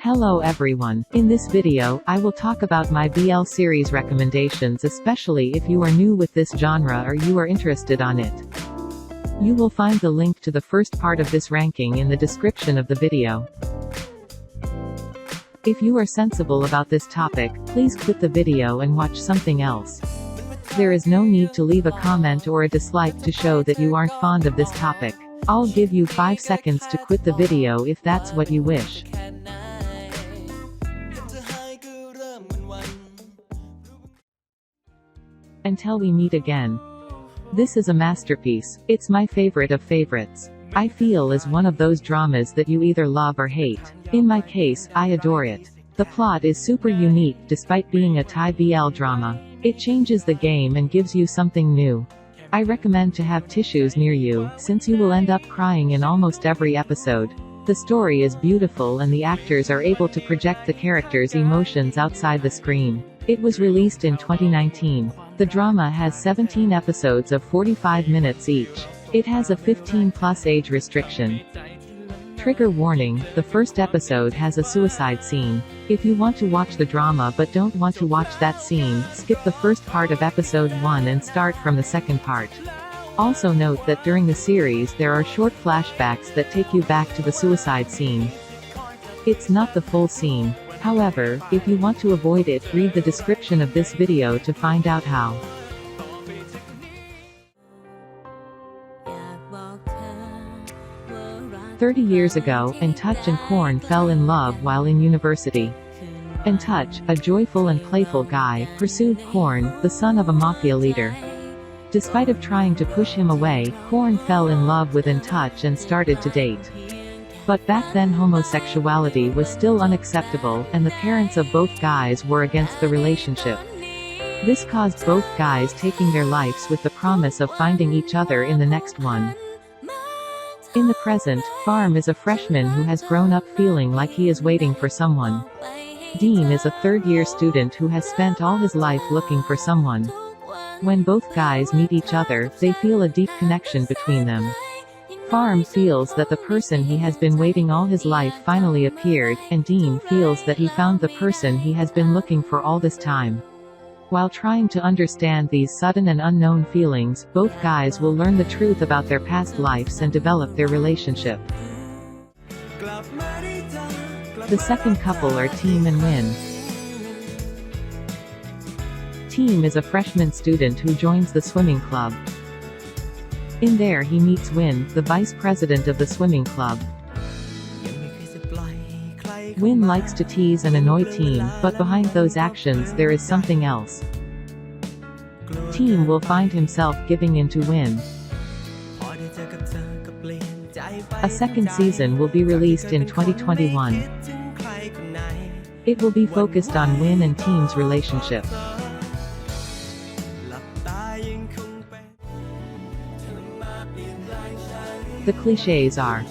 Hello everyone. In this video, I will talk about my BL series recommendations, especially if you are new with this genre or you are interested on it. You will find the link to the first part of this ranking in the description of the video. If you are sensible about this topic, please quit the video and watch something else. There is no need to leave a comment or a dislike to show that you aren't fond of this topic. I'll give you 5 seconds to quit the video if that's what you wish. Until we meet again. This is a masterpiece. It's my favorite of favorites. I feel is one of those dramas that you either love or hate. In my case, I adore it. The plot is super unique despite being a Thai BL drama. It changes the game and gives you something new. I recommend to have tissues near you, since you will end up crying in almost every episode. The story is beautiful and the actors are able to project the characters' emotions outside the screen. It was released in 2019. The drama has 17 episodes of 45 minutes each. It has a 15+ age restriction. Trigger warning, the first episode has a suicide scene. If you want to watch the drama but don't want to watch that scene, skip the first part of episode 1 and start from the second part. Also note that during the series there are short flashbacks that take you back to the suicide scene. It's not the full scene. However, if you want to avoid it, read the description of this video to find out how. "30 years ago, Touch and Korn fell in love while in university. Touch, a joyful and playful guy, pursued Korn, the son of a mafia leader. Despite of trying to push him away, Korn fell in love with Touch and started to date. But back then homosexuality was still unacceptable, and the parents of both guys were against the relationship. This caused both guys taking their lives with the promise of finding each other in the next one. In the present, Farm is a freshman who has grown up feeling like he is waiting for someone. Dean is a third-year student who has spent all his life looking for someone. When both guys meet each other, they feel a deep connection between them. Farm feels that the person he has been waiting all his life finally appeared, and Dean feels that he found the person he has been looking for all this time. While trying to understand these sudden and unknown feelings, both guys will learn the truth about their past lives and develop their relationship. The second couple are Team and Win. Team is a freshman student who joins the swimming club. In there he meets Win, the vice president of the swimming club. Win likes to tease and annoy Team, but behind those actions there is something else. Team will find himself giving in to Win. A second season will be released in 2021. It will be focused on Win and Team's relationship. The cliches are: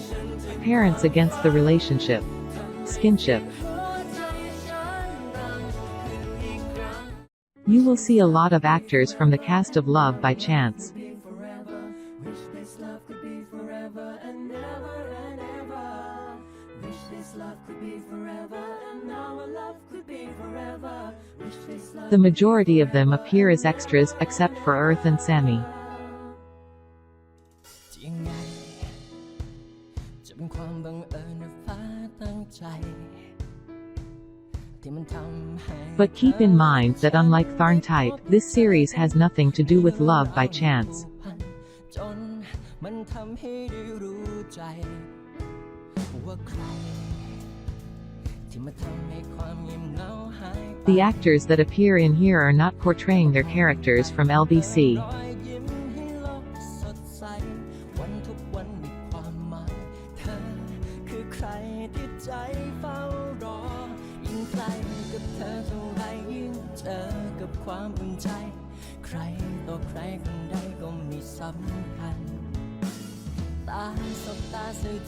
parents against the relationship, skinship. You will see a lot of actors from the cast of Love by Chance. The majority of them appear as extras, except for Earth and Sammy. But keep in mind that unlike Tharn Type, this series has nothing to do with Love by Chance. The actors that appear in here are not portraying their characters from LBC.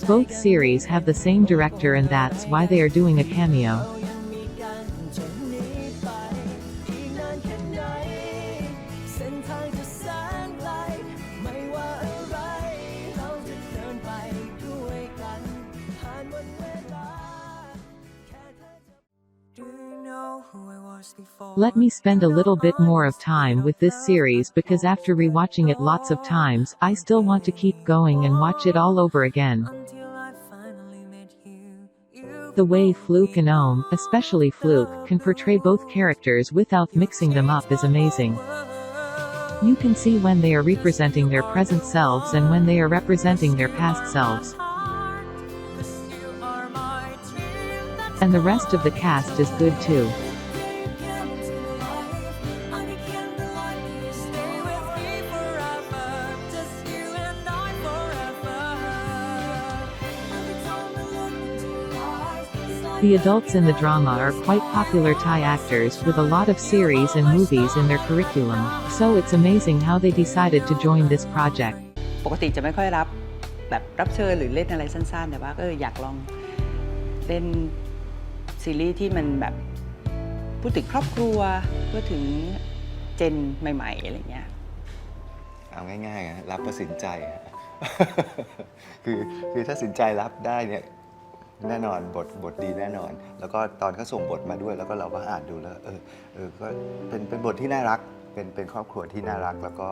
Both series have the same director, and that's why they are doing a cameo. Let me spend a little bit more of time with this series because after rewatching it lots of times, I still want to keep going and watch it all over again. The way Fluke and Ohm, especially Fluke, can portray both characters without mixing them up is amazing. You can see when they are representing their present selves and when they are representing their past selves. And the rest of the cast is good too. The adults in the drama are quite popular Thai actors with a lot of series and movies in their curriculum, so it's amazing how they decided to join this project. ปกติจะไม่ค่อยรับเชิญหรือเล่นอะไรสั้นๆแต่ว่าก็อยากลองเล่นซีรีส์ที่มันแบบพูดถึงครอบครัวพูดถึงเจนใหม่ๆอะไรเงี้ยเอาง่ายๆรับก็สินใจ คือถ้าสินใจรับได้เนี่ยแน่นอนบทดีแน่นอนแล้วก็ตอนเขาส่งบทมาด้วยแล้วก็เราก็อ่านดูแล้วก็เป็นบทที่น่ารักเป็นครอบครัวที่น่ารักแล้วก็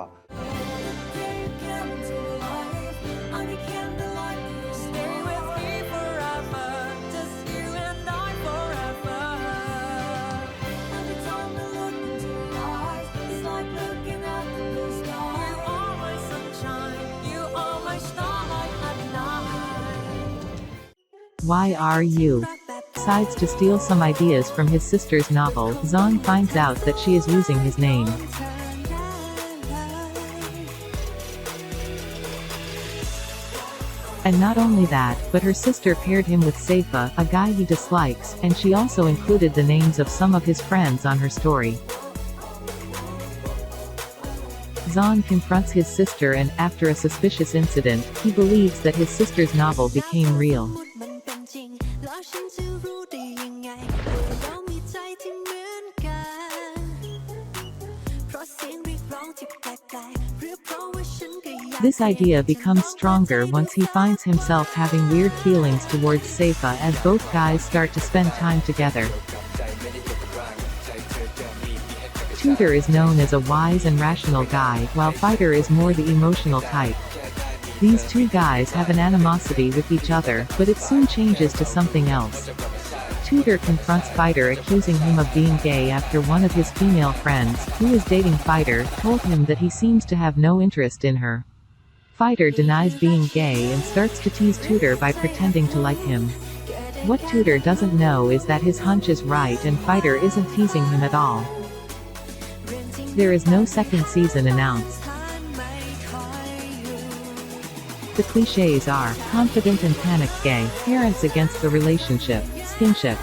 Why are you? Decides to steal some ideas from his sister's novel. Zon finds out that she is using his name. And not only that, but her sister paired him with Seifa, a guy he dislikes, and she also included the names of some of his friends on her story. Zon confronts his sister and, after a suspicious incident, he believes that his sister's novel became real. This idea becomes stronger once he finds himself having weird feelings towards Seifa as both guys start to spend time together. Tutor is known as a wise and rational guy, while Fighter is more the emotional type. These two guys have an animosity with each other, but it soon changes to something else. Tutor confronts Fighter accusing him of being gay after one of his female friends, who is dating Fighter, told him that he seems to have no interest in her. Fighter denies being gay and starts to tease Tutor by pretending to like him. What Tutor doesn't know is that his hunch is right and Fighter isn't teasing him at all. There is no second season announced. The clichés are confident and panicked gay, parents against the relationship, skinship.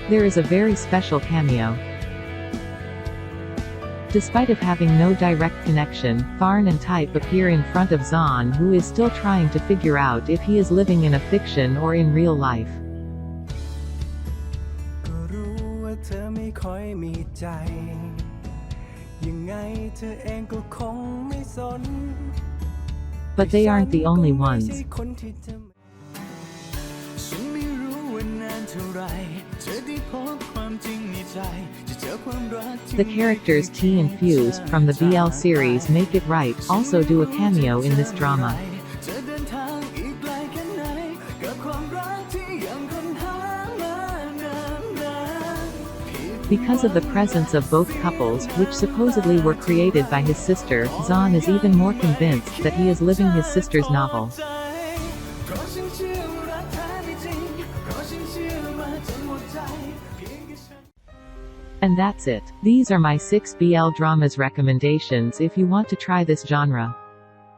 There is a very special cameo. Despite of having no direct connection, Farn and Type appear in front of Zon, who is still trying to figure out if he is living in a fiction or in real life. But they aren't the only ones. The characters T and Fuse, from the BL series Make It Right, also do a cameo in this drama. Because of the presence of both couples, which supposedly were created by his sister, Zon is even more convinced that he is living his sister's novel. And that's it. These are my 6 BL dramas recommendations if you want to try this genre.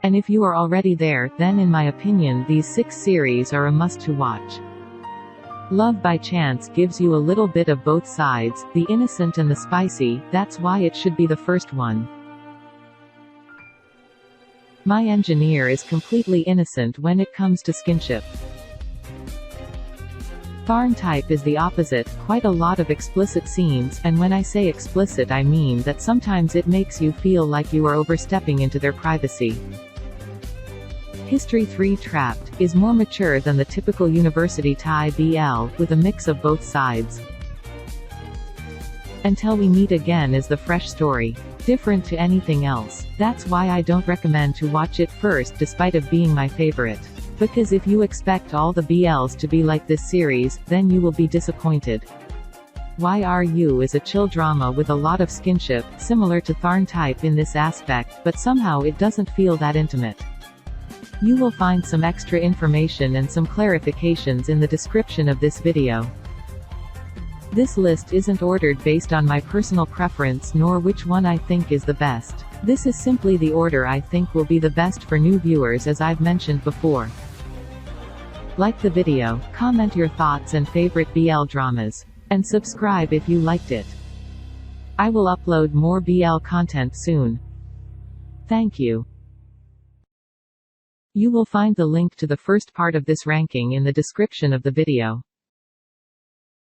And if you are already there, then in my opinion these 6 series are a must to watch. Love by Chance gives you a little bit of both sides, the innocent and the spicy, that's why it should be the first one. My Engineer is completely innocent when it comes to skinship. Farn Type is the opposite, quite a lot of explicit scenes, and when I say explicit I mean that sometimes it makes you feel like you are overstepping into their privacy. History 3 Trapped is more mature than the typical university Thai BL, with a mix of both sides. Until We Meet Again is the fresh story. Different to anything else. That's why I don't recommend to watch it first despite of being my favorite. Because if you expect all the BLs to be like this series, then you will be disappointed. YRU is a chill drama with a lot of skinship, similar to Tharn type in this aspect, but somehow it doesn't feel that intimate. You will find some extra information and some clarifications in the description of this video. This list isn't ordered based on my personal preference nor which one I think is the best. This is simply the order I think will be the best for new viewers, as I've mentioned before. Like the video, comment your thoughts and favorite BL dramas, and subscribe if you liked it. I will upload more BL content soon. Thank you. You will find the link to the first part of this ranking in the description of the video.